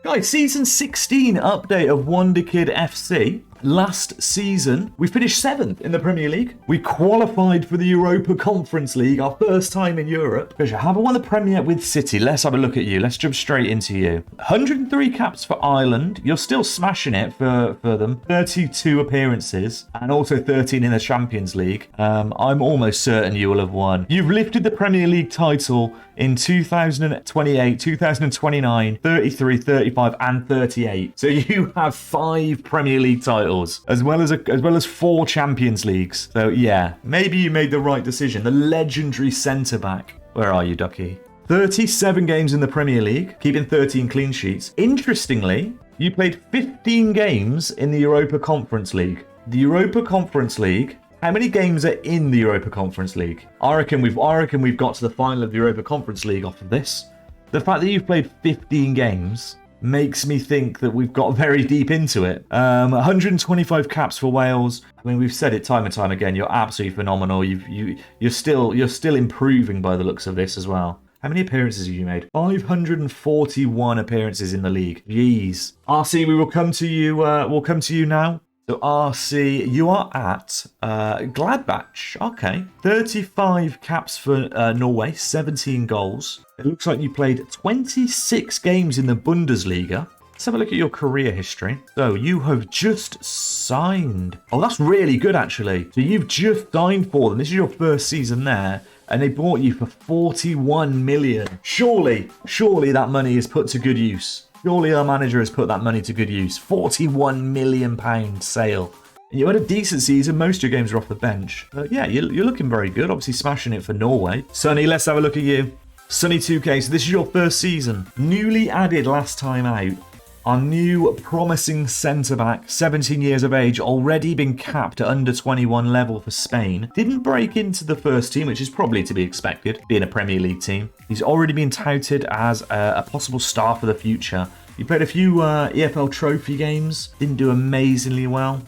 Guys, season 16 update of Wonderkid FC. Last season, we finished 7th in the Premier League. We qualified for the Europa Conference League, our first time in Europe. Because you haven't won the Premier with City. Let's have a look at you. Let's jump straight into you. 103 caps for Ireland. You're still smashing it for them. 32 appearances and also 13 in the Champions League. I'm almost certain you will have won. You've lifted the Premier League title in 2028, 2029, 33, 35, and 38. So you have 5 Premier League titles, as well as 4 Champions Leagues. So yeah, maybe you made the right decision. The legendary centre-back. Where are you, Ducky? 37 games in the Premier League, keeping 13 clean sheets. Interestingly, you played 15 games in the Europa Conference League. The Europa Conference League. How many games are in the Europa Conference League? I reckon we've got to the final of the Europa Conference League off of this. The fact that you've played 15 games makes me think that we've got very deep into it. 125 caps for Wales. I mean, we've said it time and time again. You're absolutely phenomenal. You're still improving by the looks of this as well. How many appearances have you made? 541 appearances in the league. Jeez. RC, we will come to you. We'll come to you now. So RC, you are at Gladbach. Okay. 35 caps for Norway, 17 goals. It looks like you played 26 games in the Bundesliga. Let's have a look at your career history. So you have just signed. Oh, that's really good, actually. So you've just signed for them. This is your first season there. And they bought you for 41 million. Surely that money is put to good use. Surely our manager has put that money to good use. £41 million sale. And you had a decent season. Most of your games are off the bench. But yeah, you're looking very good. Obviously smashing it for Norway. Sonny, let's have a look at you. Sonny 2K, so this is your first season. Newly added last time out. Our new promising centre-back, 17 years of age, already been capped at under 21 level for Spain. Didn't break into the first team, which is probably to be expected, being a Premier League team. He's already been touted as a possible star for the future. He played a few EFL trophy games, didn't do amazingly well.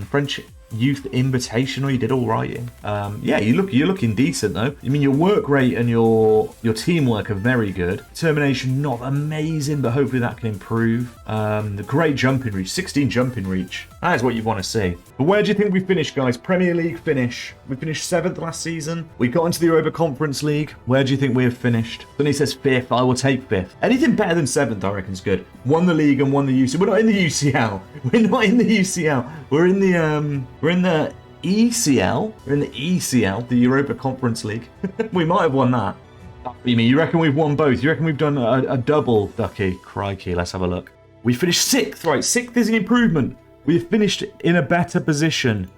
French Youth Invitational, you did all right in. Yeah, you're looking decent though. I mean, your work rate and your teamwork are very good. Determination not amazing, but hopefully that can improve. The great jumping reach, 16 jumping reach. That is what you want to see. But where do you think we finished, guys? Premier League finish. We finished 7th last season. We got into the Europa Conference League. Where do you think we have finished? Then he says 5th. I will take 5th. Anything better than 7th, I reckon, is good. Won the league and won the UCL. We're not in the UCL. We're not in the UCL. We're in the ECL. We're in the ECL, the Europa Conference League. We might have won that. You reckon we've won both? You reckon we've done a double, Ducky? Crikey, let's have a look. We finished 6th, right? 6th is an improvement. We've finished in a better position.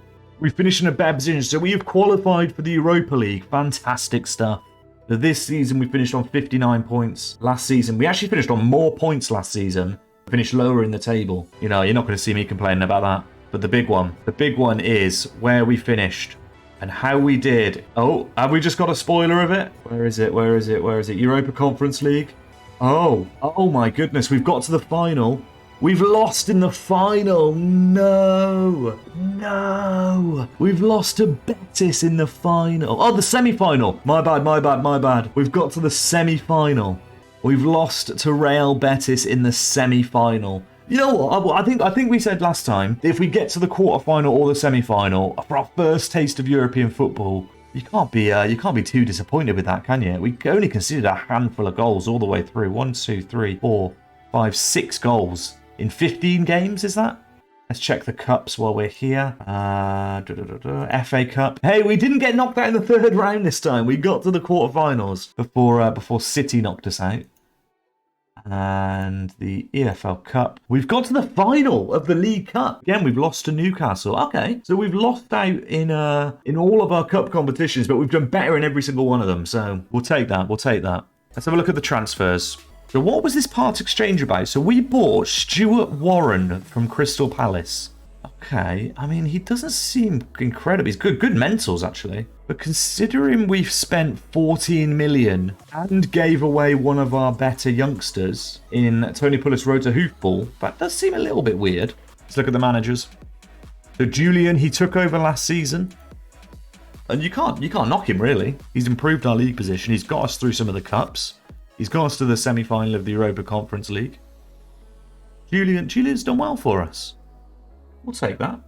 So we have qualified for the Europa League. Fantastic stuff. So this season we finished on 59 points. Last season we actually finished on more points last season. Finished lower in the table. You know, you're not going to see me complaining about that. But the big one is where we finished and how we did. Oh, have we just got a spoiler of it? Where is it? Europa Conference League. Oh my goodness. We've got to the final. We've lost in the final. No. We've lost to Betis in the final. Oh, the semi-final. My bad. We've got to the semi-final. We've lost to Real Betis in the semi-final. You know what? I think we said last time, if we get to the quarter-final or the semi-final, for our first taste of European football, you can't be too disappointed with that, can you? We only conceded a handful of goals all the way through. 1, 2, 3, 4, 5, 6 goals. In 15 games, is that? Let's check the cups while we're here. FA Cup. Hey, we didn't get knocked out in the 3rd round this time. We got to the quarterfinals before City knocked us out. And the EFL Cup. We've got to the final of the League Cup. Again, we've lost to Newcastle. Okay, so we've lost out in all of our cup competitions, but we've done better in every single one of them. So we'll take that. Let's have a look at the transfers. So what was this part exchange about? So we bought Stuart Warren from Crystal Palace. Okay, I mean, he doesn't seem incredible. He's good mentals, actually. But considering we've spent 14 million and gave away one of our better youngsters in Tony Pulis Road to Hoofball, that does seem a little bit weird. Let's look at the managers. So Julian, he took over last season. And you can't knock him, really. He's improved our league position. He's got us through some of the cups. He's got us to the semi-final of the Europa Conference League. Julian's done well for us. We'll take that.